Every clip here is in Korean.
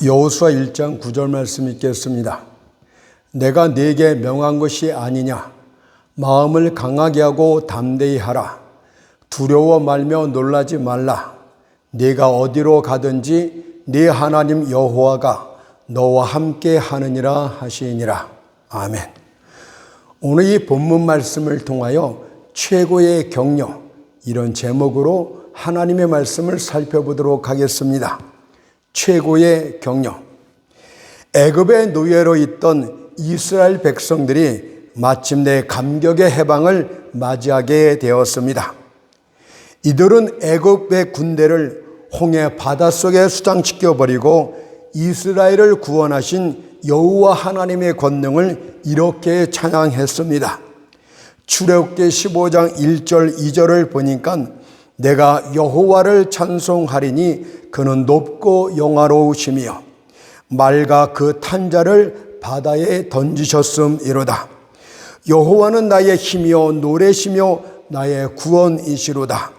여호수아 1장 9절 말씀 읽겠습니다. 내가 네게 명한 것이 아니냐. 마음을 강하게 하고 담대히 하라. 두려워 말며 놀라지 말라. 네가 어디로 가든지 네 하나님 여호와가 너와 함께 하느니라 하시니라. 아멘. 오늘 이 본문 말씀을 통하여 최고의 격려, 이런 제목으로 하나님의 말씀을 살펴보도록 하겠습니다. 최고의 격려. 애굽의 노예로 있던 이스라엘 백성들이 마침내 감격의 해방을 맞이하게 되었습니다. 이들은 애굽의 군대를 홍해 바닷속에 수장시켜버리고 이스라엘을 구원하신 여호와 하나님의 권능을 이렇게 찬양했습니다. 출애굽기 15장 1절 2절을 보니까 내가 여호와를 찬송하리니 그는 높고 영화로우시며 말과 그 탄자를 바다에 던지셨음이로다. 여호와는 나의 힘이요 노래시며 나의 구원이시로다.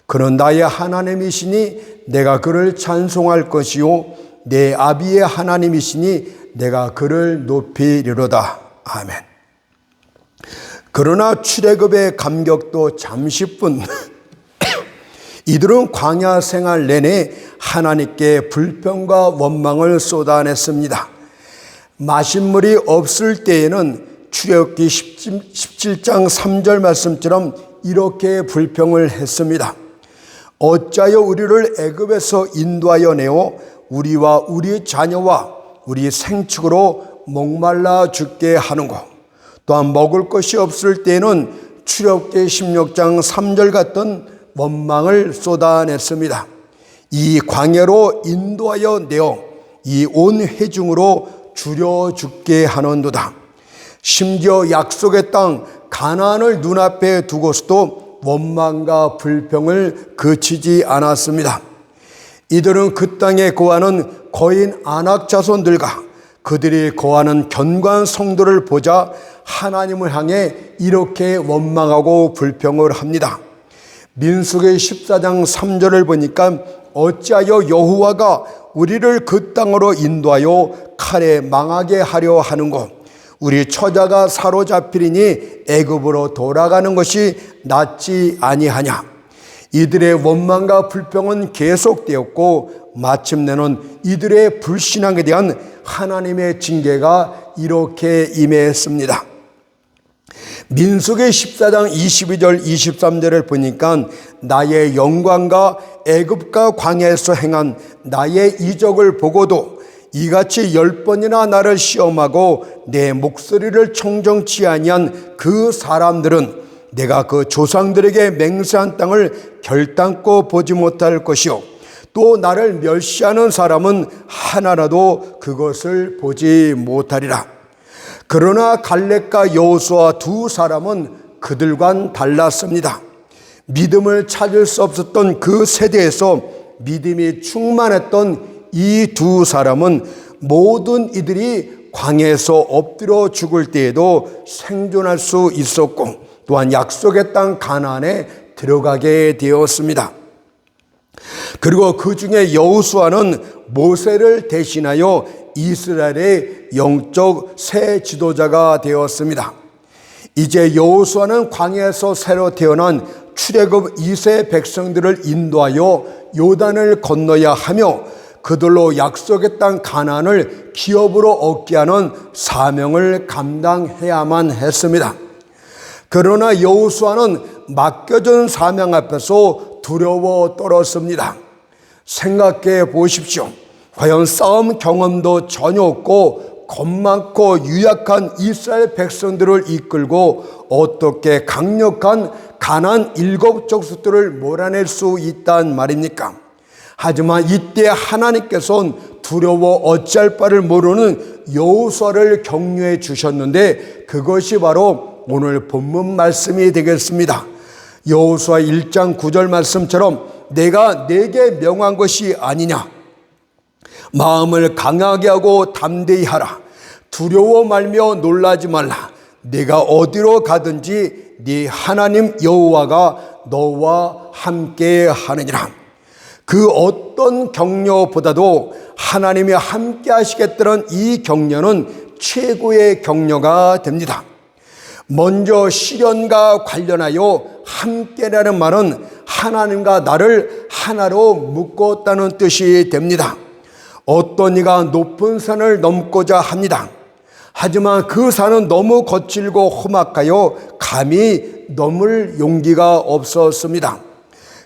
그는 나의 하나님이시니 내가 그를 찬송할 것이요 내 아비의 하나님이시니 내가 그를 높이리로다. 아멘. 그러나 출애굽의 감격도 잠시뿐. 이들은 광야 생활 내내 하나님께 불평과 원망을 쏟아냈습니다. 마신물이 없을 때에는 출애굽기 17장 3절 말씀처럼 이렇게 불평을 했습니다. 어찌하여 우리를 애굽에서 인도하여 내어 우리와 우리 자녀와 우리 생축으로 목말라 죽게 하는고. 또한 먹을 것이 없을 때에는 출애굽기 16장 3절 같은 원망을 쏟아냈습니다. 이 광야로 인도하여 내어 이 온 회중으로 줄여 죽게 하는도다. 심지어 약속의 땅 가나안을 눈앞에 두고서도 원망과 불평을 그치지 않았습니다. 이들은 그 땅에 거하는 거인 아낙 자손들과 그들이 거하는 견고한 성도를 보자 하나님을 향해 이렇게 원망하고 불평을 합니다. 민수기 14장 3절을 보니까 어찌하여 여호와가 우리를 그 땅으로 인도하여 칼에 망하게 하려 하는고. 우리 처자가 사로잡히리니 애굽으로 돌아가는 것이 낫지 아니하냐. 이들의 원망과 불평은 계속되었고 마침내는 이들의 불신앙에 대한 하나님의 징계가 이렇게 임했습니다. 민수기 14장 22절 23절을 보니까 나의 영광과 애굽과 광야에서 행한 나의 이적을 보고도 이같이 10번이나 나를 시험하고 내 목소리를 청정치 아니한 그 사람들은 내가 그 조상들에게 맹세한 땅을 결단코 보지 못할 것이요 또 나를 멸시하는 사람은 하나라도 그것을 보지 못하리라. 그러나 갈렙과 여호수아 두 사람은 그들과는 달랐습니다. 믿음을 찾을 수 없었던 그 세대에서 믿음이 충만했던 이 두 사람은 모든 이들이 광야에서 엎드려 죽을 때에도 생존할 수 있었고 또한 약속의 땅 가나안에 들어가게 되었습니다. 그리고 그 중에 여호수아는 모세를 대신하여 이스라엘의 영적 새 지도자가 되었습니다. 이제 여호수아는 광야에서 새로 태어난 출애굽 2세 백성들을 인도하여 요단을 건너야 하며 그들로 약속의 땅 가나안을 기업으로 얻게 하는 사명을 감당해야만 했습니다. 그러나 여호수아는 맡겨진 사명 앞에서 두려워 떨었습니다. 생각해 보십시오. 과연 싸움 경험도 전혀 없고 겁 많고 유약한 이스라엘 백성들을 이끌고 어떻게 강력한 가나안 7족속들을 몰아낼 수 있단 말입니까? 하지만 이때 하나님께서는 두려워 어찌할 바를 모르는 여호수아를 격려해 주셨는데 그것이 바로 오늘 본문 말씀이 되겠습니다. 여호수아 1장 9절 말씀처럼 내가 네게 명한 것이 아니냐. 마음을 강하게 하고 담대히 하라. 두려워 말며 놀라지 말라. 네가 어디로 가든지 네 하나님 여호와가 너와 함께 하느니라. 그 어떤 격려보다도 하나님이 함께 하시겠다는 이 격려는 최고의 격려가 됩니다. 먼저 시련과 관련하여 함께라는 말은 하나님과 나를 하나로 묶었다는 뜻이 됩니다. 어떤 이가 높은 산을 넘고자 합니다. 하지만 그 산은 너무 거칠고 험악하여 감히 넘을 용기가 없었습니다.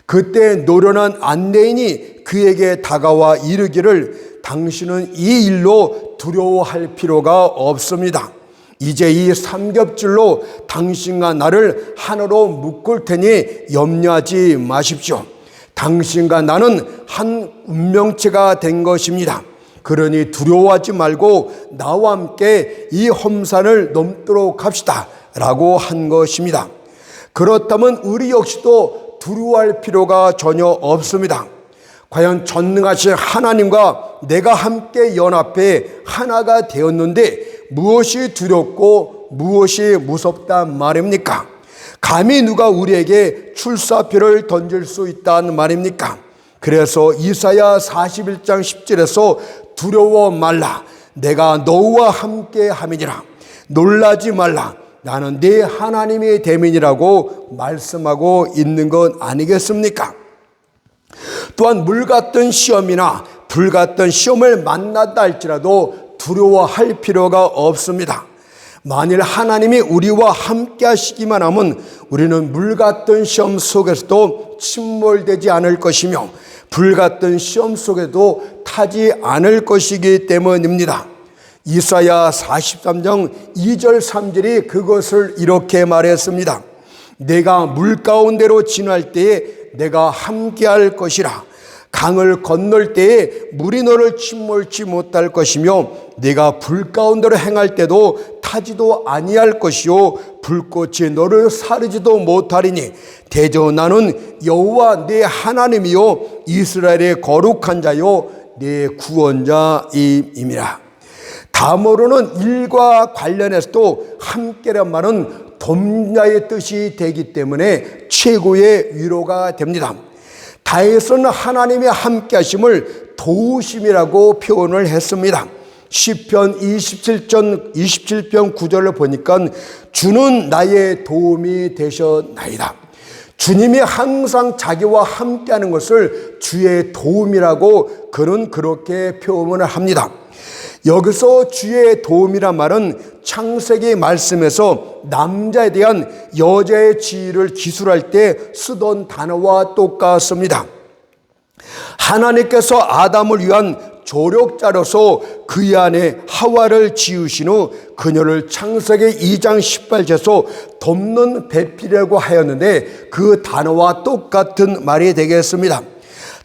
그때 노련한 안내인이 그에게 다가와 이르기를 당신은 이 일로 두려워할 필요가 없습니다. 이제 이 삼겹줄로 당신과 나를 하나로 묶을 테니 염려하지 마십시오. 당신과 나는 한 운명체가 된 것입니다. 그러니 두려워하지 말고 나와 함께 이 험산을 넘도록 합시다 라고 한 것입니다. 그렇다면 우리 역시도 두려워할 필요가 전혀 없습니다. 과연 전능하신 하나님과 내가 함께 연합해 하나가 되었는데 무엇이 두렵고 무엇이 무섭단 말입니까? 감히 누가 우리에게 출사표를 던질 수 있단 말입니까? 그래서 이사야 41장 10절에서 두려워 말라 내가 너와 함께 함이니라 놀라지 말라 나는 네 하나님의 대민이라고 말씀하고 있는 것 아니겠습니까? 또한 물 같은 시험이나 불 같은 시험을 만났다 할지라도 두려워할 필요가 없습니다. 만일 하나님이 우리와 함께 하시기만 하면 우리는 물 같은 시험 속에서도 침몰되지 않을 것이며 불 같은 시험 속에도 타지 않을 것이기 때문입니다. 이사야 43장 2절 3절이 그것을 이렇게 말했습니다. 내가 물 가운데로 지날 때에 내가 함께할 것이라. 강을 건널 때에 물이 너를 침몰치 못할 것이며 네가 불 가운데로 행할 때도 타지도 아니할 것이요 불꽃이 너를 사르지도 못하리니 대저 나는 여호와 네 하나님이요 이스라엘의 거룩한 자요 네 구원자임이라. 다음으로는 일과 관련해서도 함께란 말은 돕자의 뜻이 되기 때문에 최고의 위로가 됩니다. 다윗은 하나님의 함께하심을 도우심이라고 표현을 했습니다. 시편 27편 9절을 보니까 주는 나의 도움이 되셨나이다. 주님이 항상 자기와 함께하는 것을 주의 도움이라고 그는 그렇게 표현을 합니다. 여기서 주의 도움이란 말은 창세기 말씀에서 남자에 대한 여자의 지위를 기술할 때 쓰던 단어와 똑같습니다. 하나님께서 아담을 위한 조력자로서 그의 안에 하와를 지으신 후 그녀를 창세기 2장 18절에서 돕는 배필이라고 하였는데 그 단어와 똑같은 말이 되겠습니다.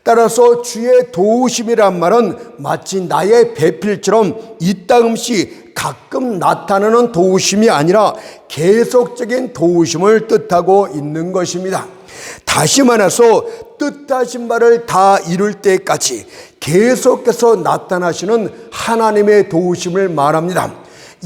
따라서 주의 도우심이란 말은 마치 나의 배필처럼 이따금씩 가끔 나타나는 도우심이 아니라 계속적인 도우심을 뜻하고 있는 것입니다. 다시 말해서 뜻하신 바를 다 이룰 때까지 계속해서 나타나시는 하나님의 도우심을 말합니다.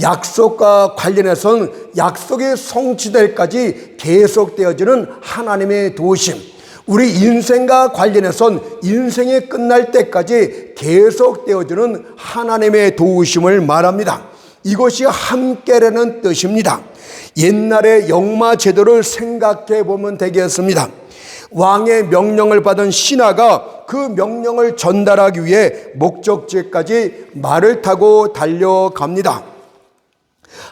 약속과 관련해서는 약속이 성취될 때까지 계속되어지는 하나님의 도우심, 우리 인생과 관련해선 인생이 끝날 때까지 계속되어지는 하나님의 도우심을 말합니다. 이것이 함께라는 뜻입니다. 옛날의 영마 제도를 생각해 보면 되겠습니다. 왕의 명령을 받은 신하가 그 명령을 전달하기 위해 목적지까지 말을 타고 달려갑니다.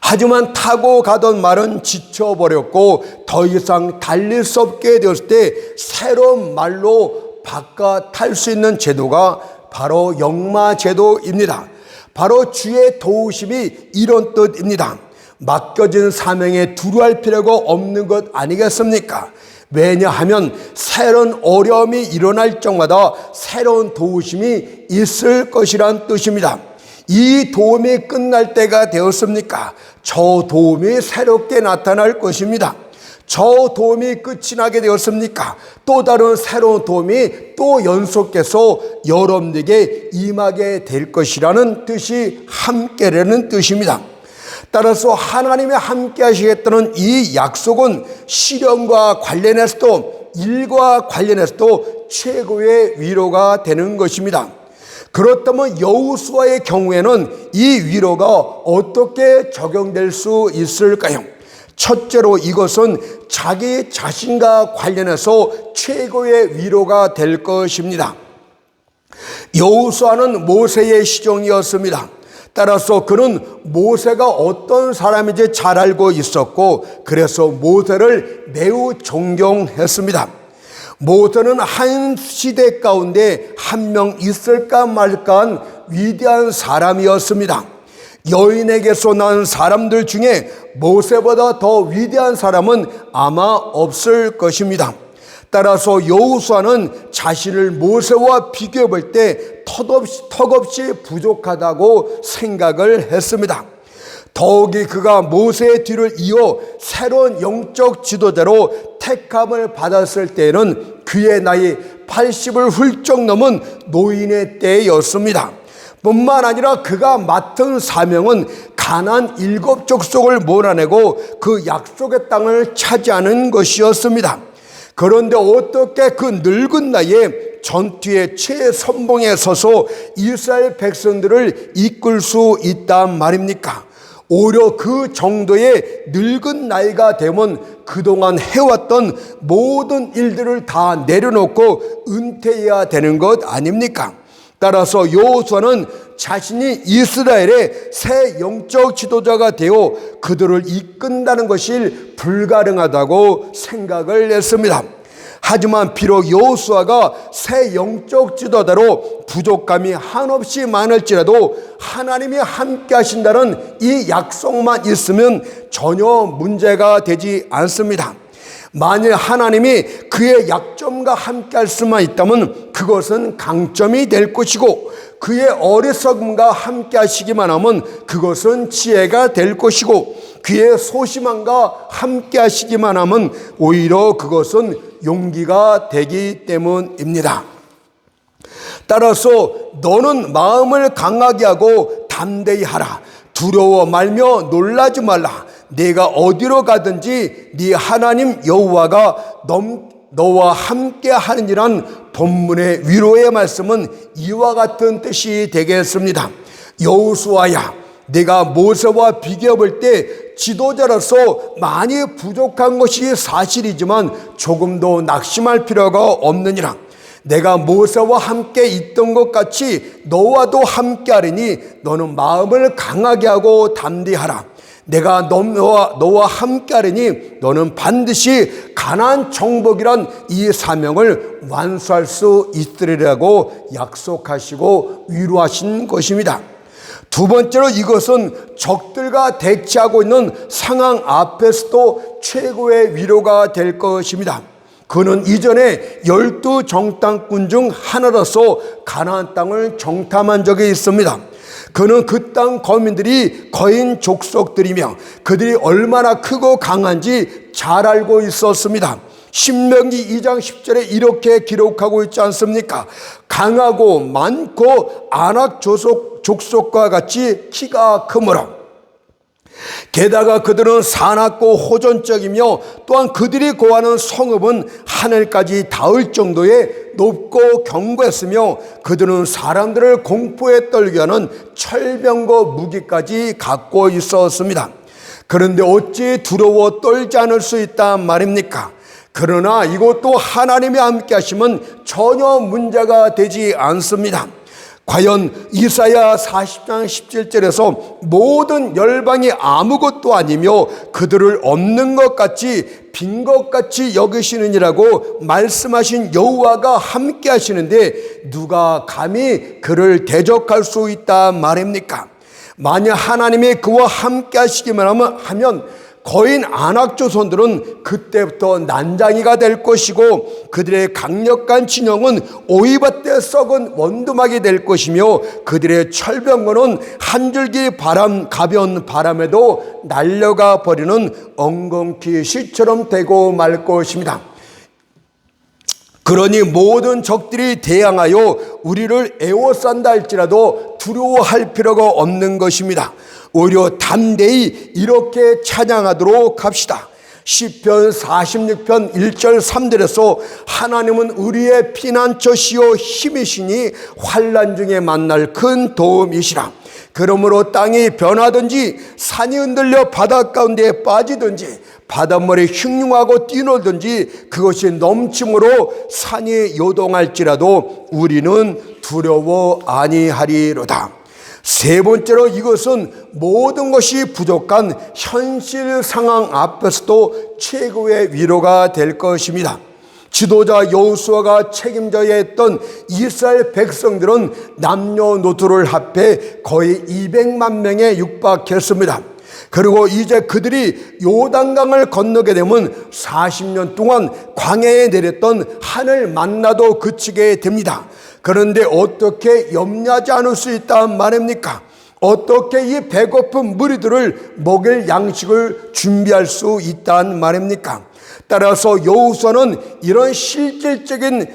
하지만 타고 가던 말은 지쳐버렸고 더 이상 달릴 수 없게 되었을 때 새로운 말로 바꿔 탈 수 있는 제도가 바로 영마 제도입니다. 바로 주의 도우심이 이런 뜻입니다. 맡겨진 사명에 두려워할 필요가 없는 것 아니겠습니까? 왜냐하면 새로운 어려움이 일어날 적마다 새로운 도우심이 있을 것이란 뜻입니다. 이 도움이 끝날 때가 되었습니까? 저 도움이 새롭게 나타날 것입니다. 저 도움이 끝이 나게 되었습니까? 또 다른 새로운 도움이 또 연속해서 여러분에게 임하게 될 것이라는 뜻이 함께라는 뜻입니다. 따라서 하나님이 함께 하시겠다는 이 약속은 시련과 관련해서도 일과 관련해서도 최고의 위로가 되는 것입니다. 그렇다면 여호수아의 경우에는 이 위로가 어떻게 적용될 수 있을까요? 첫째로 이것은 자기 자신과 관련해서 최고의 위로가 될 것입니다. 여호수아는 모세의 시종이었습니다. 따라서 그는 모세가 어떤 사람인지 잘 알고 있었고, 그래서 모세를 매우 존경했습니다. 모세는 한 시대 가운데 한 명 있을까 말까한 위대한 사람이었습니다. 여인에게서 난 사람들 중에 모세보다 더 위대한 사람은 아마 없을 것입니다. 따라서 여호수아는 자신을 모세와 비교해 볼 때 턱없이 부족하다고 생각을 했습니다. 더욱이 그가 모세의 뒤를 이어 새로운 영적 지도자로 택함을 받았을 때에는 그의 나이 80을 훌쩍 넘은 노인의 때였습니다. 뿐만 아니라 그가 맡은 사명은 가나안 7족속을 몰아내고 그 약속의 땅을 차지하는 것이었습니다. 그런데 어떻게 그 늙은 나이에 전투의 최선봉에 서서 이스라엘 백성들을 이끌 수 있단 말입니까? 오히려 그 정도의 늙은 나이가 되면 그동안 해왔던 모든 일들을 다 내려놓고 은퇴해야 되는 것 아닙니까? 따라서 여호수아는 자신이 이스라엘의 새 영적 지도자가 되어 그들을 이끈다는 것이 불가능하다고 생각을 했습니다. 하지만 비록 여호수아가 새 영적 지도자로 부족함이 한없이 많을지라도 하나님이 함께 하신다는 이 약속만 있으면 전혀 문제가 되지 않습니다. 만일 하나님이 그의 약점과 함께 할 수만 있다면 그것은 강점이 될 것이고, 그의 어리석음과 함께 하시기만 하면 그것은 지혜가 될 것이고, 그의 소심함과 함께 하시기만 하면 오히려 그것은 용기가 되기 때문입니다. 따라서 너는 마음을 강하게 하고 담대히 하라. 두려워 말며 놀라지 말라. 네가 어디로 가든지 네 하나님 여호와가 너와 함께 하느니란 본문의 위로의 말씀은 이와 같은 뜻이 되겠습니다. 여호수아야, 내가 모세와 비교해 볼 때 지도자로서 많이 부족한 것이 사실이지만 조금도 낙심할 필요가 없느니라. 내가 모세와 함께 있던 것 같이 너와도 함께 하리니 너는 마음을 강하게 하고 담대하라. 내가 너와 함께 하리니 너는 반드시 가나안 정복이란 이 사명을 완수할 수 있으리라고 약속하시고 위로하신 것입니다. 두 번째로 이것은 적들과 대치하고 있는 상황 앞에서도 최고의 위로가 될 것입니다. 그는 이전에 12 정탐꾼 중 하나로서 가나안 땅을 정탐한 적이 있습니다. 그는 그 땅 거민들이 거인 족속들이며 그들이 얼마나 크고 강한지 잘 알고 있었습니다. 신명기 2장 10절에 이렇게 기록하고 있지 않습니까? 강하고 많고 아낙 족속과 같이 키가 크므로, 게다가 그들은 사납고 호전적이며 또한 그들이 거하는 성읍은 하늘까지 닿을 정도의 높고 견고했으며 그들은 사람들을 공포에 떨게 하는 철병과 무기까지 갖고 있었습니다. 그런데 어찌 두려워 떨지 않을 수 있단 말입니까? 그러나 이것도 하나님이 함께 하시면 전혀 문제가 되지 않습니다. 과연 이사야 40장 17절에서 모든 열방이 아무것도 아니며 그들을 없는 것 같이 빈 것 같이 여기시느니라고 말씀하신 여호와가 함께 하시는데 누가 감히 그를 대적할 수 있단 말입니까? 만약 하나님이 그와 함께 하시기만 하면 거인 아낙 조선들은 그때부터 난장이가 될 것이고 그들의 강력한 진영은 오이밭에 썩은 원두막이 될 것이며 그들의 철병거는 한 줄기 가벼운 바람에도 날려가 버리는 엉겅퀴 실처럼 되고 말 것입니다. 그러니 모든 적들이 대항하여 우리를 에워싼다 할지라도 두려워할 필요가 없는 것입니다. 오히려 담대히 이렇게 찬양하도록 합시다. 시편 46편 1절 3절에서 하나님은 우리의 피난처시요 힘이시니 환난 중에 만날 큰 도움이시라. 그러므로 땅이 변하든지 산이 흔들려 바다 가운데에 빠지든지 바닷물이 흉흉하고 뛰놀든지 그것이 넘침으로 산이 요동할지라도 우리는 두려워 아니하리로다. 세 번째로 이것은 모든 것이 부족한 현실 상황 앞에서도 최고의 위로가 될 것입니다. 지도자 여호수아가 책임져야 했던 이스라엘 백성들은 남녀노소를 합해 거의 200만 명에 육박했습니다. 그리고 이제 그들이 요단강을 건너게 되면 40년 동안 광야에 내렸던 하늘 만나도 그치게 됩니다. 그런데 어떻게 염려하지 않을 수 있단 말입니까? 어떻게 이 배고픈 무리들을 먹일 양식을 준비할 수 있단 말입니까? 따라서 여호수아는 이런 실질적인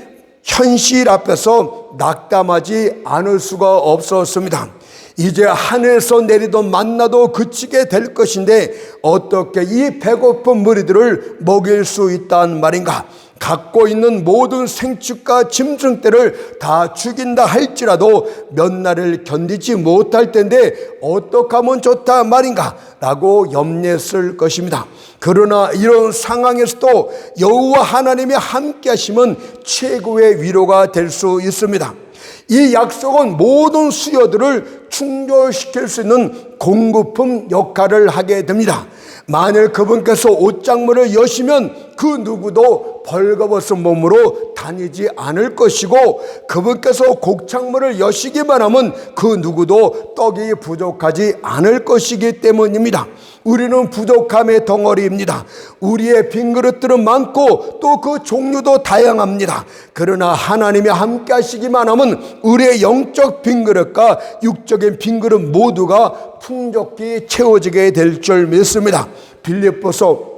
현실 앞에서 낙담하지 않을 수가 없었습니다. 이제 하늘에서 내리던 만나도 그치게 될 것인데 어떻게 이 배고픈 무리들을 먹일 수 있단 말인가? 갖고 있는 모든 생축과 짐승떼를 다 죽인다 할지라도 몇 날을 견디지 못할 텐데 어떻게 하면 좋다 말인가 라고 염려했을 것입니다. 그러나 이런 상황에서도 여호와 하나님이 함께 하시면 최고의 위로가 될 수 있습니다. 이 약속은 모든 수요들을 충족시킬 수 있는 공급품 역할을 하게 됩니다. 만일 그분께서 옷장문을 여시면 그 누구도 벌거벗은 몸으로 다니지 않을 것이고 그분께서 곡창문을 여시기만 하면 그 누구도 떡이 부족하지 않을 것이기 때문입니다. 우리는 부족함의 덩어리입니다. 우리의 빈 그릇들은 많고 또 그 종류도 다양합니다. 그러나 하나님이 함께 하시기만 하면 우리의 영적 빈 그릇과 육적인 빈 그릇 모두가 풍족히 채워지게 될 줄 믿습니다. 빌립보서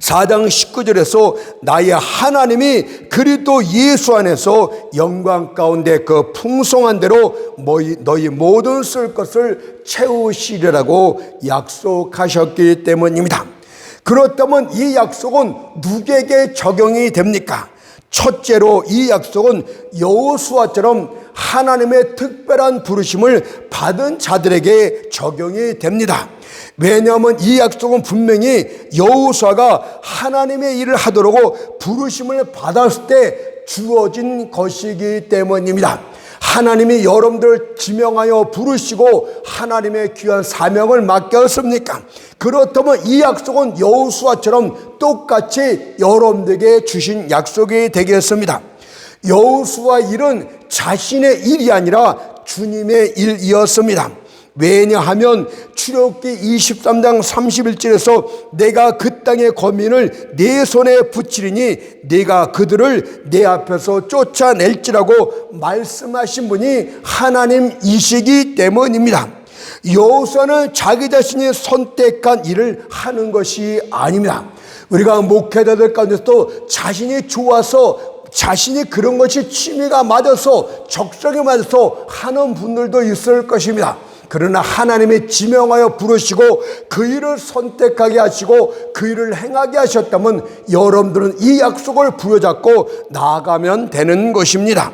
4장 19절에서 나의 하나님이 그리스도 예수 안에서 영광 가운데 그 풍성한 대로 너희 모든 쓸 것을 채우시리라고 약속하셨기 때문입니다. 그렇다면 이 약속은 누구에게 적용이 됩니까? 첫째로 이 약속은 여호수아처럼 하나님의 특별한 부르심을 받은 자들에게 적용이 됩니다. 왜냐하면 이 약속은 분명히 여호수아가 하나님의 일을 하도록 부르심을 받았을 때 주어진 것이기 때문입니다. 하나님이 여러분들을 지명하여 부르시고 하나님의 귀한 사명을 맡겼습니까? 그렇다면 이 약속은 여호수아처럼 똑같이 여러분들에게 주신 약속이 되겠습니다. 여호수아 일은 자신의 일이 아니라 주님의 일이었습니다. 왜냐하면 출애굽기 23장 31절에서 내가 그 땅의 거민을 내 손에 붙이리니 내가 그들을 내 앞에서 쫓아낼지라고 말씀하신 분이 하나님이시기 때문입니다. 여호수아는 자기 자신이 선택한 일을 하는 것이 아닙니다. 우리가 목회자들 가운데서도 자신이 좋아서 자신이 그런 것이 취미가 맞아서 적성에 맞아서 하는 분들도 있을 것입니다. 그러나 하나님이 지명하여 부르시고 그 일을 선택하게 하시고 그 일을 행하게 하셨다면 여러분들은 이 약속을 부여잡고 나아가면 되는 것입니다.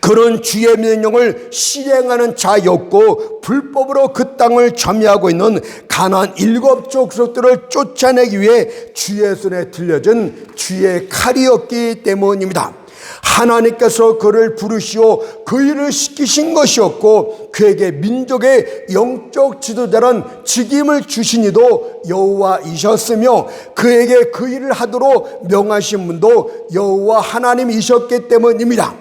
그런 주의 명령을 실행하는 자였고 불법으로 그 땅을 점유하고 있는 가나안 7 족속들을 쫓아내기 위해 주의 손에 들려진 주의 칼이었기 때문입니다. 하나님께서 그를 부르시어 그 일을 시키신 것이었고 그에게 민족의 영적 지도자란 직임을 주신 이도 여호와이셨으며 그에게 그 일을 하도록 명하신 분도 여호와 하나님이셨기 때문입니다.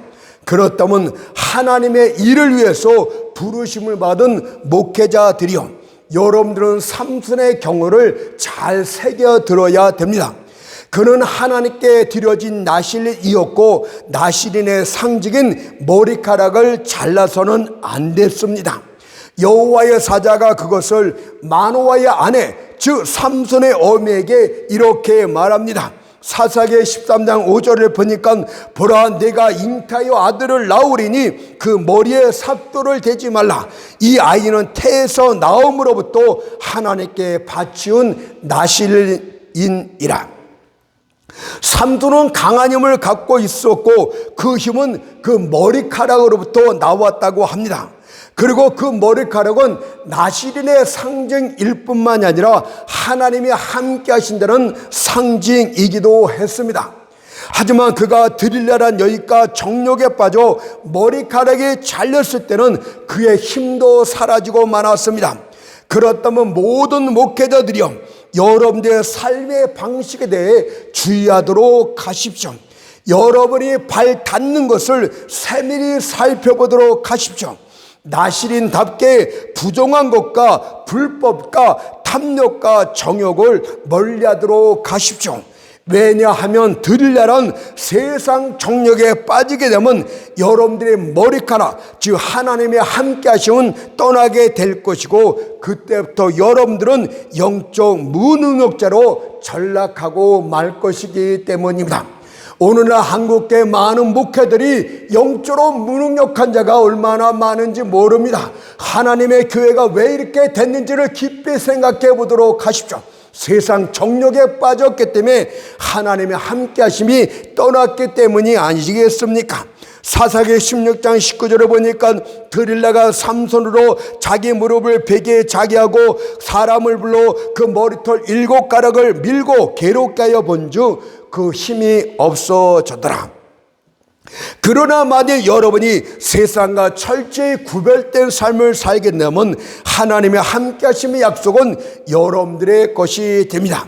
그렇다면 하나님의 일을 위해서 부르심을 받은 목회자들이요, 여러분들은 삼손의 경우를 잘 새겨 들어야 됩니다. 그는 하나님께 드려진 나실인이었고 나실인의 상징인 머리카락을 잘라서는 안 됐습니다. 여호와의 사자가 그것을 마노아의 아내 즉 삼손의 어미에게 이렇게 말합니다. 사사기 13장 5절을 보니까 보라 내가 잉태하여 아들을 낳으리니 그 머리에 삭도를 대지 말라. 이 아이는 태에서 나옴으로부터 하나님께 바치운 나실인이라. 삼두는 강한 힘을 갖고 있었고 그 힘은 그 머리카락으로부터 나왔다고 합니다. 그리고 그 머리카락은 나실인의 상징일 뿐만이 아니라 하나님이 함께 하신다는 상징이기도 했습니다. 하지만 그가 드릴라란 여인과 정욕에 빠져 머리카락이 잘렸을 때는 그의 힘도 사라지고 말았습니다. 그렇다면 모든 목회자들이여 여러분들의 삶의 방식에 대해 주의하도록 하십시오. 여러분이 발 닿는 것을 세밀히 살펴보도록 하십시오. 나실인답게 부정한 것과 불법과 탐욕과 정욕을 멀리하도록 하십시오. 왜냐하면 드릴라란 세상 정욕에 빠지게 되면 여러분들의 머리카락, 즉 하나님의 함께 하심은 떠나게 될 것이고 그때부터 여러분들은 영적 무능력자로 전락하고 말 것이기 때문입니다. 오늘날 한국계 많은 목회들이 영적으로 무능력한 자가 얼마나 많은지 모릅니다. 하나님의 교회가 왜 이렇게 됐는지를 깊이 생각해 보도록 하십시오. 세상 정욕에 빠졌기 때문에 하나님의 함께 하심이 떠났기 때문이 아니시겠습니까? 사사기 16장 19절에 보니까 드릴라가 삼손으로 자기 무릎을 베개에 자기하고 사람을 불러 그 머리털 7가락을 밀고 괴롭게 하여 본즉 그 힘이 없어졌더라. 그러나 만약 여러분이 세상과 철저히 구별된 삶을 살게 되면 하나님의 함께 하심의 약속은 여러분들의 것이 됩니다.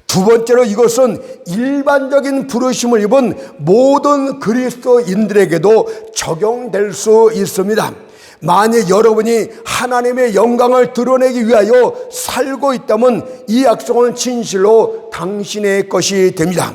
두 번째로 이것은 일반적인 부르심을 입은 모든 그리스도인들에게도 적용될 수 있습니다. 만약 여러분이 하나님의 영광을 드러내기 위하여 살고 있다면 이 약속은 진실로 당신의 것이 됩니다.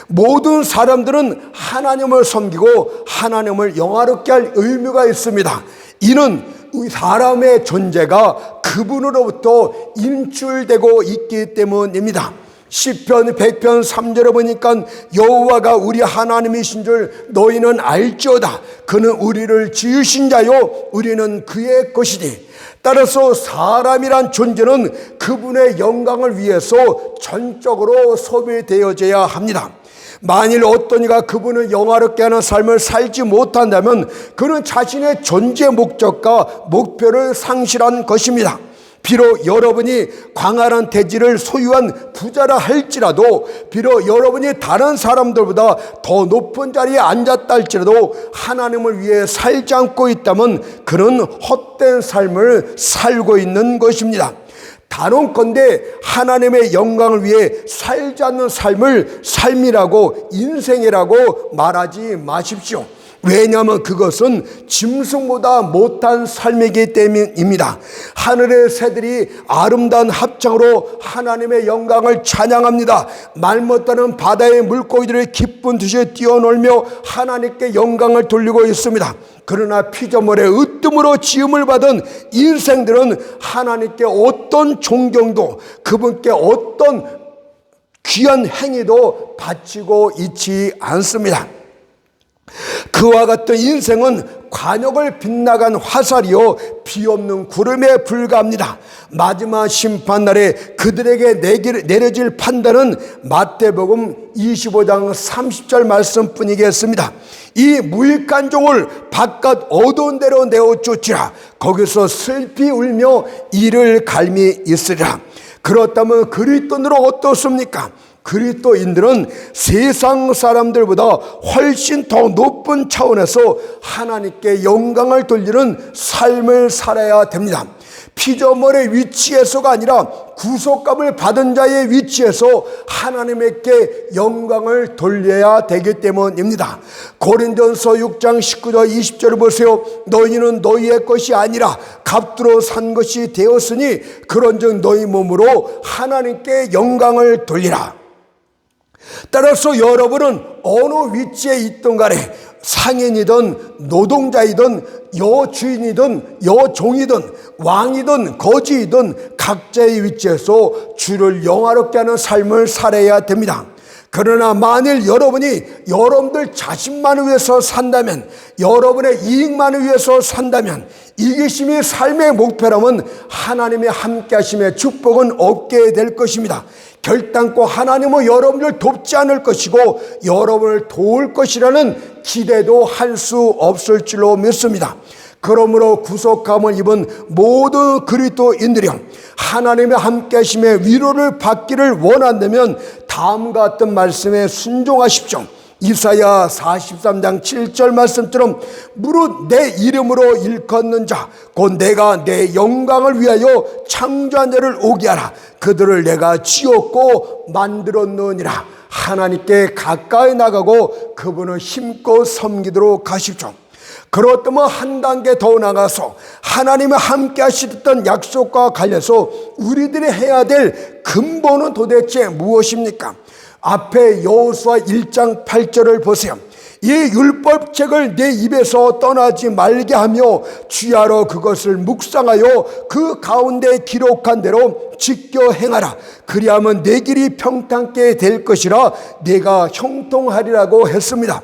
모든 사람들은 하나님을 섬기고 하나님을 영화롭게 할 의무가 있습니다. 이는 사람의 존재가 그분으로부터 인출되고 있기 때문입니다. 시편 100편 3절에 보니까 여호와가 우리 하나님이신 줄 너희는 알지어다. 그는 우리를 지으신 자요 우리는 그의 것이니. 따라서 사람이란 존재는 그분의 영광을 위해서 전적으로 소비되어져야 합니다. 만일 어떤 이가 그분을 영화롭게 하는 삶을 살지 못한다면 그는 자신의 존재 목적과 목표를 상실한 것입니다. 비록 여러분이 광활한 대지를 소유한 부자라 할지라도, 비록 여러분이 다른 사람들보다 더 높은 자리에 앉았다 할지라도 하나님을 위해 살지 않고 있다면 그는 헛된 삶을 살고 있는 것입니다. 단언컨대 하나님의 영광을 위해 살지 않는 삶을 삶이라고, 인생이라고 말하지 마십시오. 왜냐하면 그것은 짐승보다 못한 삶이기 때문입니다. 하늘의 새들이 아름다운 합창으로 하나님의 영광을 찬양합니다. 말 못하는 바다의 물고기들이 기쁜 듯이 뛰어놀며 하나님께 영광을 돌리고 있습니다. 그러나 피조물의 으뜸으로 지음을 받은 인생들은 하나님께 어떤 존경도, 그분께 어떤 귀한 행위도 바치고 있지 않습니다. 그와 같은 인생은 관역을 빗나간 화살이요 비없는 구름에 불과합니다. 마지막 심판날에 그들에게 내려질 판단은 마태복음 25장 30절 말씀뿐이겠습니다. 이 무익한 종을 바깥 어두운 데로 내어 쫓으라. 거기서 슬피 울며 이를 갈미 있으리라. 그렇다면 그리스도인들은 어떻습니까? 그리스도인들은 세상 사람들보다 훨씬 더 높은 차원에서 하나님께 영광을 돌리는 삶을 살아야 됩니다. 피조물의 위치에서가 아니라 구속감을 받은 자의 위치에서 하나님께 영광을 돌려야 되기 때문입니다. 고린도전서 6장 19절 20절을 보세요. 너희는 너희의 것이 아니라 값으로 산 것이 되었으니 그런즉 너희 몸으로 하나님께 영광을 돌리라. 따라서 여러분은 어느 위치에 있든 간에 상인이든 노동자이든 여주인이든 여종이든 왕이든 거지이든 각자의 위치에서 주를 영화롭게 하는 삶을 살아야 됩니다. 그러나 만일 여러분이 여러분들 자신만을 위해서 산다면, 여러분의 이익만을 위해서 산다면, 이기심이 삶의 목표라면 하나님의 함께하심의 축복은 없게 될 것입니다. 결단코 하나님은 여러분을 돕지 않을 것이고 여러분을 도울 것이라는 기대도 할 수 없을 줄로 믿습니다. 그러므로 구속함을 입은 모든 그리스도인들이 하나님의 함께하심의 위로를 받기를 원한다면 다음과 같은 말씀에 순종하십시오. 이사야 43장 7절 말씀처럼 무릇 내 이름으로 일컫는 자 곧 내가 내 영광을 위하여 창조한 자를 오게 하라. 그들을 내가 지었고 만들었느니라. 하나님께 가까이 나가고 그분을 힘껏 섬기도록 하십시오. 그렇다면 한 단계 더 나가서 하나님의 함께 하시던 약속과 관련해서 우리들이 해야 될 근본은 도대체 무엇입니까? 앞에 여호수아 1장 8절을 보세요. 이 율법책을 내 입에서 떠나지 말게 하며 주야로 그것을 묵상하여 그 가운데 기록한 대로 지켜 행하라. 그리하면 내 길이 평탄케 될 것이라 내가 형통하리라고 했습니다.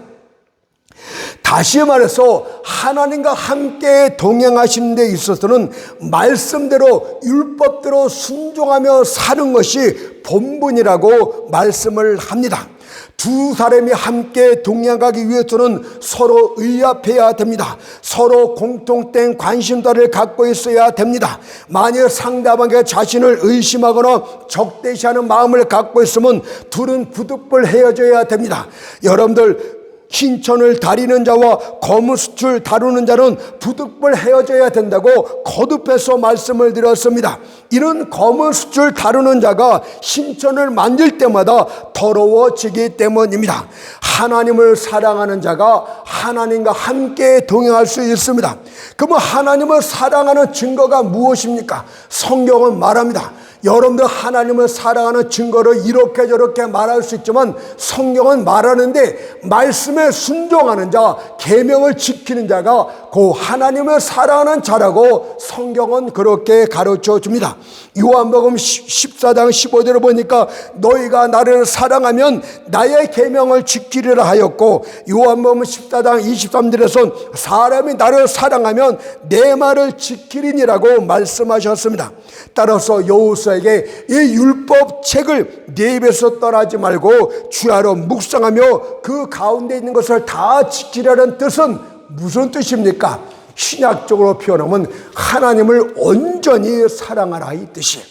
다시 말해서 하나님과 함께 동행하시는 데 있어서는 말씀대로 율법대로 순종하며 사는 것이 본분이라고 말씀을 합니다. 두 사람이 함께 동행하기 위해서는 서로 의합해야 됩니다. 서로 공통된 관심사를 갖고 있어야 됩니다. 만약 상대방의 자신을 의심하거나 적대시하는 마음을 갖고 있으면 둘은 부득불 헤어져야 됩니다. 여러분들, 흰천을 다리는 자와 검은 숯을 다루는 자는 부득불 헤어져야 된다고 거듭해서 말씀을 드렸습니다. 이런 검은 숯을 다루는 자가 흰천을 만질 때마다 더러워지기 때문입니다. 하나님을 사랑하는 자가 하나님과 함께 동행할 수 있습니다. 그러면 하나님을 사랑하는 증거가 무엇입니까? 성경은 말합니다. 여러분들 하나님을 사랑하는 증거를 이렇게 저렇게 말할 수 있지만 성경은 말하는데 말씀에 순종하는 자, 계명을 지키는 자가 그 하나님을 사랑하는 자라고 성경은 그렇게 가르쳐 줍니다. 요한복음 14장 15절을 보니까 너희가 나를 사랑하면 나의 계명을 지키리라 하였고, 요한복음 14장 23절에선 사람이 나를 사랑하면 내 말을 지키리니라고 말씀하셨습니다. 따라서 여호수아에게 이 율법책을 네 입에서 떠나지 말고 주야로 묵상하며 그 가운데 있는 것을 다 지키려는 뜻은 무슨 뜻입니까? 신약적으로 표현하면 하나님을 온전히 사랑하라 이 뜻이에요.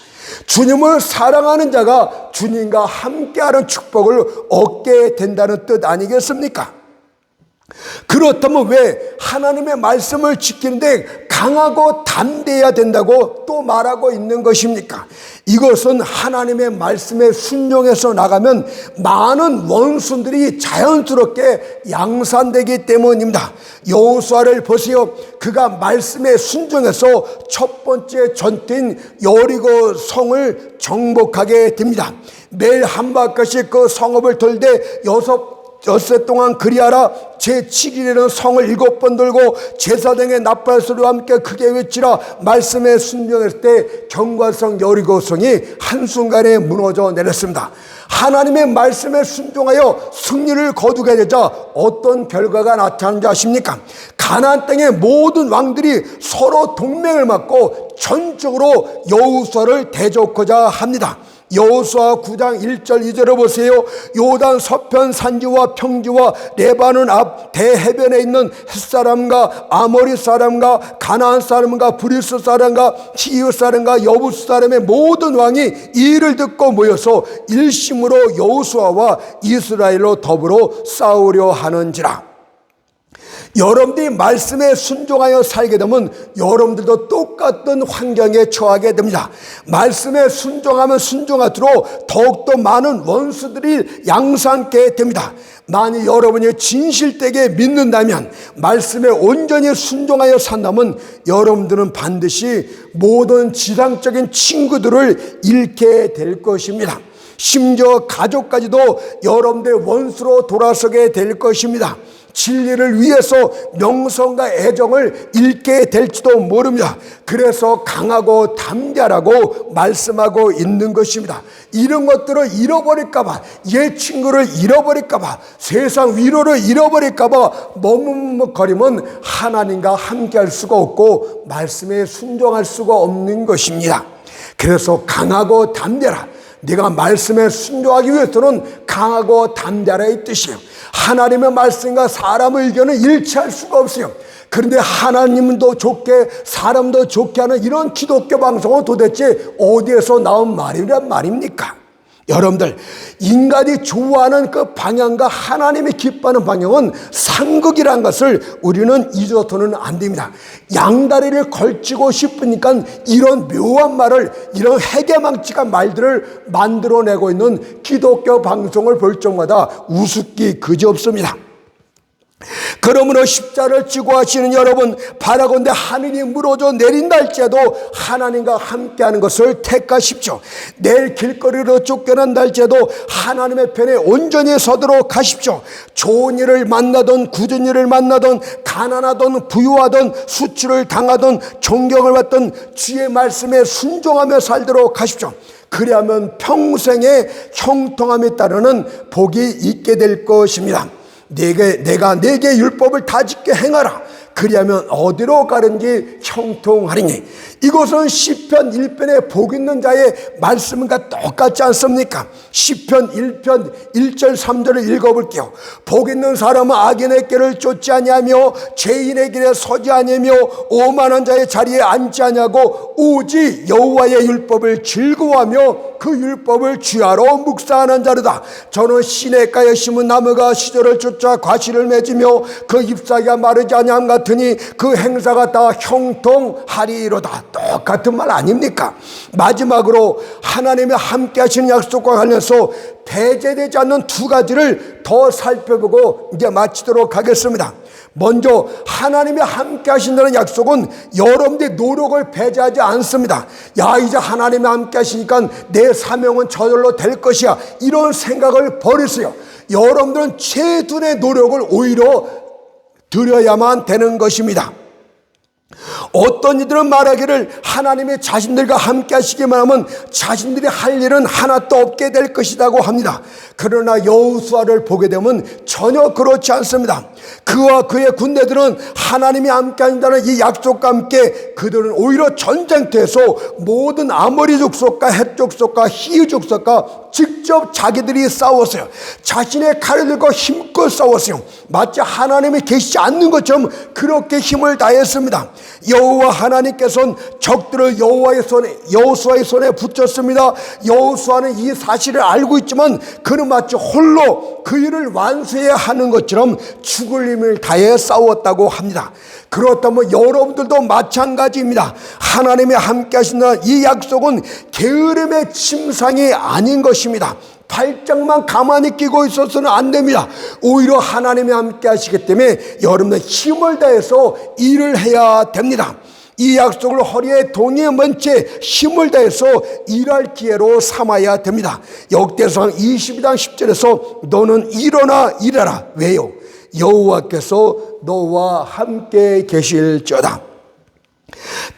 주님을 사랑하는 자가 주님과 함께하는 축복을 얻게 된다는 뜻 아니겠습니까? 그렇다면 왜 하나님의 말씀을 지키는데 강하고 담대해야 된다고 또 말하고 있는 것입니까? 이것은 하나님의 말씀에 순종해서 나가면 많은 원수들이 자연스럽게 양산되기 때문입니다. 여호수아를 보세요. 그가 말씀에 순종해서 첫 번째 전투인 여리고 성을 정복하게 됩니다. 매일 한 바퀴씩 그 성읍을 돌되 엿새 동안 그리하라. 제7일에는 성을 7번 돌고 제사장의 나팔소리와 함께 크게 외치라. 말씀에 순종했을 때 경과성 여리고성이 한순간에 무너져 내렸습니다. 하나님의 말씀에 순종하여 승리를 거두게 되자 어떤 결과가 나타나는지 아십니까? 가나안 땅의 모든 왕들이 서로 동맹을 맺고 전적으로 여호수아를 대적하자 합니다. 여호수아 9장 1절 2절을 보세요. 요단 서편 산지와 평지와 레바논 앞 대해변에 있는 햇사람과 아모리 사람과 가나안 사람과 브리스 사람과 히브 사람과 여부스 사람의 모든 왕이 이 일을 듣고 모여서 일심으로 여호수아와 이스라엘로 더불어 싸우려 하는지라. 여러분들이 말씀에 순종하여 살게 되면 여러분들도 똑같은 환경에 처하게 됩니다. 말씀에 순종하면 순종할수록 더욱더 많은 원수들이 양산케 됩니다. 만약 여러분이 진실되게 믿는다면, 말씀에 온전히 순종하여 산다면 여러분들은 반드시 모든 지상적인 친구들을 잃게 될 것입니다. 심지어 가족까지도 여러분들의 원수로 돌아서게 될 것입니다. 진리를 위해서 명성과 애정을 잃게 될지도 모릅니다. 그래서 강하고 담대하라고 말씀하고 있는 것입니다. 이런 것들을 잃어버릴까봐, 옛 친구를 잃어버릴까봐, 세상 위로를 잃어버릴까봐 머뭇거리면 하나님과 함께할 수가 없고 말씀에 순종할 수가 없는 것입니다. 그래서 강하고 담대하라. 네가 말씀에 순종하기 위해서는 강하고 담대하라의 뜻이에요. 하나님의 말씀과 사람의 의견은 일치할 수가 없어요. 그런데 하나님도 좋게 사람도 좋게 하는 이런 기독교 방송은 도대체 어디에서 나온 말이란 말입니까? 여러분들, 인간이 좋아하는 그 방향과 하나님이 기뻐하는 방향은 상극이라는 것을 우리는 잊어서는 안 됩니다. 양다리를 걸치고 싶으니까 이런 묘한 말을, 이런 해괴망측한 말들을 만들어내고 있는 기독교 방송을 볼 적마다 우습기 그지없습니다. 그러므로 십자를 지고 하시는 여러분, 바라건대 하늘이 무너져 내린다 할지라도 하나님과 함께하는 것을 택하십시오. 내일 길거리로 쫓겨난다 할지라도 하나님의 편에 온전히 서도록 하십시오. 좋은 일을 만나던 굳은 일을 만나던 가난하던 부유하던 수치를 당하던 존경을 받던 주의 말씀에 순종하며 살도록 하십시오. 그리하면 평생의 형통함에 따르는 복이 있게 될 것입니다. 내가 내게 율법을 다 지켜 행하라. 그리하면 어디로 가든지 형통하리니. 이것은 시편 1편의 복 있는 자의 말씀과 똑같지 않습니까? 시편 1편 1절 3절을 읽어볼게요. 복 있는 사람은 악인의 길을 쫓지 아니하며 죄인의 길에 서지 아니하며 오만한 자의 자리에 앉지 아니하고 오직 여호와의 율법을 즐거워하며 그 율법을 주야로 묵상하는 자로다. 저는 시냇가에 심은 나무가 시절을 쫓아 과실을 맺으며 그 잎사귀가 마르지 아니함 같으니 그 행사가 다 형통하리로다. 똑같은 말 아닙니까? 마지막으로 하나님의 함께 하시는 약속과 관련해서 배제되지 않는 두 가지를 더 살펴보고 이제 마치도록 하겠습니다. 먼저 하나님이 함께 하신다는 약속은 여러분들의 노력을 배제하지 않습니다. 야, 이제 하나님이 함께 하시니까 내 사명은 저절로 될 것이야, 이런 생각을 버리세요. 여러분들은 최선의 노력을 오히려 드려야만 되는 것입니다. 어떤 이들은 말하기를 하나님이 자신들과 함께 하시기만 하면 자신들이 할 일은 하나도 없게 될 것이라고 합니다. 그러나 여호수아를 보게 되면 전혀 그렇지 않습니다. 그와 그의 군대들은 하나님이 함께 하신다는 이 약속과 함께 그들은 오히려 전쟁터에서 모든 아모리 족속과 헷 족속과 히브 족속과 직접 자기들이 싸웠어요. 자신의 칼을 들고 힘껏 싸웠어요. 마치 하나님이 계시지 않는 것처럼 그렇게 힘을 다했습니다. 여호와 하나님께서는 적들을 여호수아의 손에 붙였습니다. 여호수아는 이 사실을 알고 있지만 그는 마치 홀로 그 일을 완수해야 하는 것처럼 죽을 힘을 다해 싸웠다고 합니다. 그렇다면 여러분들도 마찬가지입니다. 하나님이 함께 하신다는 이 약속은 게으름의 침상이 아닌 것입니다. 발짝만 가만히 끼고 있어서는 안 됩니다. 오히려 하나님이 함께 하시기 때문에 여러분은 힘을 다해서 일을 해야 됩니다. 이 약속을 허리에 동이에 맨 채 힘을 다해서 일할 기회로 삼아야 됩니다. 역대상 22장 10절에서 너는 일어나 일하라. 왜요? 여호와께서 너와 함께 계실지어다.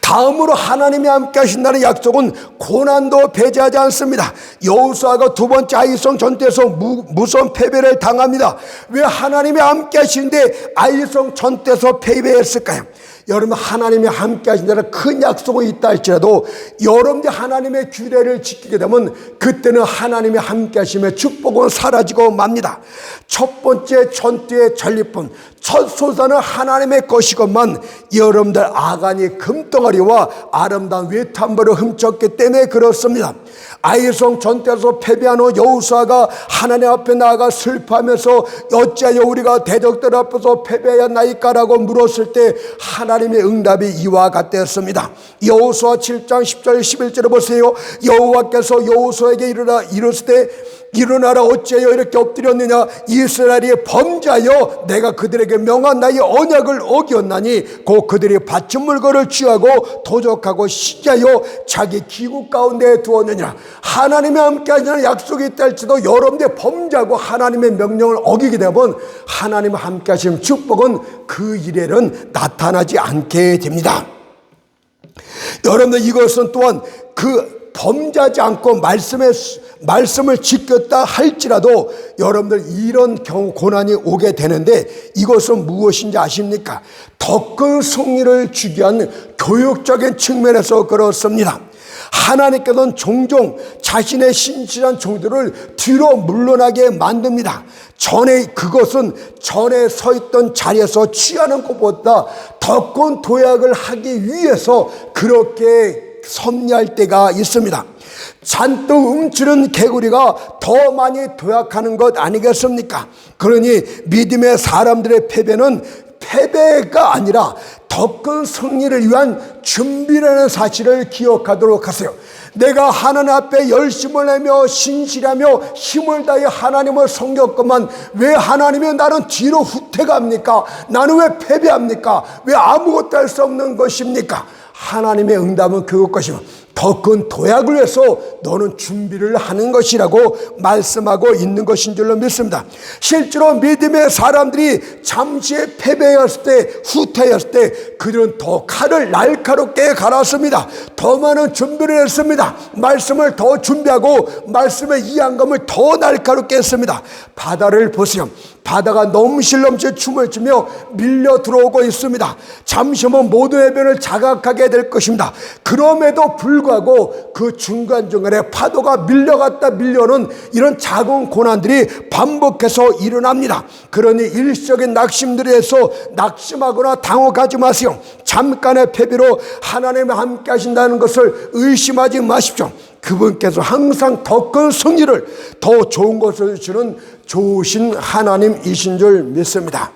다음으로 하나님이 함께 하신다는 약속은 고난도 배제하지 않습니다. 여호수아가 두 번째 아이성 전투에서 무서운 패배를 당합니다. 왜 하나님이 함께 하시는데 아이성 전투에서 패배했을까요? 여러분, 하나님이 함께 하신다는 큰 약속이 있다 할지라도 여러분들이 하나님의 규례를 지키게 되면 그때는 하나님이 함께 하심의 축복은 사라지고 맙니다. 첫 번째 전투의 전리품, 첫 소산은 하나님의 것이건만 여러분들 아간이 금덩어리와 아름다운 외탄벌을 훔쳤기 때문에 그렇습니다. 아이성 전투에서 패배한 후 여호수아가 하나님 앞에 나아가 슬퍼하면서 어찌하여 우리가 대적들 앞에서 패배하였나이까라고 물었을 때 하나님의 응답이 이와 같았습니다. 여호수아 7장 10절 11절을 보세요. 여호와께서 여호수아에게 이르실 때 일어나라, 어찌하여 이렇게 엎드렸느냐, 이스라엘이 범죄하여 내가 그들에게 이스라엘에게 명한 나의 언약을 어겼나니 곧 그들이 바친 물건을 취하고 도적하고 시기하여 자기 기국 가운데 두었느니라. 하나님이 함께 하시는 약속이 있다 할지라도 여러분들이 범죄하고 하나님의 명령을 어기게 되면 하나님 함께 하시는 축복은 그 일에는 나타나지 않게 됩니다. 여러분들, 이것은 또한 그 범죄하지 않고 말씀을 지켰다 할지라도 여러분들 이런 경우 고난이 오게 되는데, 이것은 무엇인지 아십니까? 더 큰 승리를 주기 위한 교육적인 측면에서 그렇습니다. 하나님께서는 종종 자신의 신실한 종들을 뒤로 물러나게 만듭니다. 그것은 전에 서 있던 자리에서 취하는 것보다 더 큰 도약을 하기 위해서 그렇게 섭리할 때가 있습니다. 잔뜩 움츠른 개구리가 더 많이 도약하는 것 아니겠습니까? 그러니 믿음의 사람들의 패배가 아니라 더 큰 승리를 위한 준비라는 사실을 기억하도록 하세요. 내가 하나님 앞에 열심을 내며 신실하며 힘을 다해 하나님을 섬겼건만 왜 하나님이 나는 뒤로 후퇴갑니까? 나는 왜 패배합니까? 왜 아무것도 할 수 없는 것입니까? 하나님의 응답은 그것이며 더 큰 도약을 위해서 너는 준비를 하는 것이라고 말씀하고 있는 것인 줄로 믿습니다. 실제로 믿음의 사람들이 잠시 패배했을 때, 후퇴했을 때 그들은 더 칼을 날카롭게 갈았습니다. 더 많은 준비를 했습니다. 말씀을 더 준비하고 말씀의 이해감을 더 날카롭게 했습니다. 바다를 보세요. 바다가 넘실넘실 춤을 추며 밀려 들어오고 있습니다. 잠시 후면 모든 해변을 자각하게 될 것입니다. 그럼에도 불구하고 그 중간중간에 파도가 밀려갔다 밀려오는 이런 작은 고난들이 반복해서 일어납니다. 그러니 일시적인 낙심들에서 낙심하거나 당혹하지 마세요. 잠깐의 패배로 하나님이 함께 하신다는 것을 의심하지 마십시오. 그분께서 항상 더 큰 승리를, 더 좋은 것을 주는 좋으신 하나님이신 줄 믿습니다.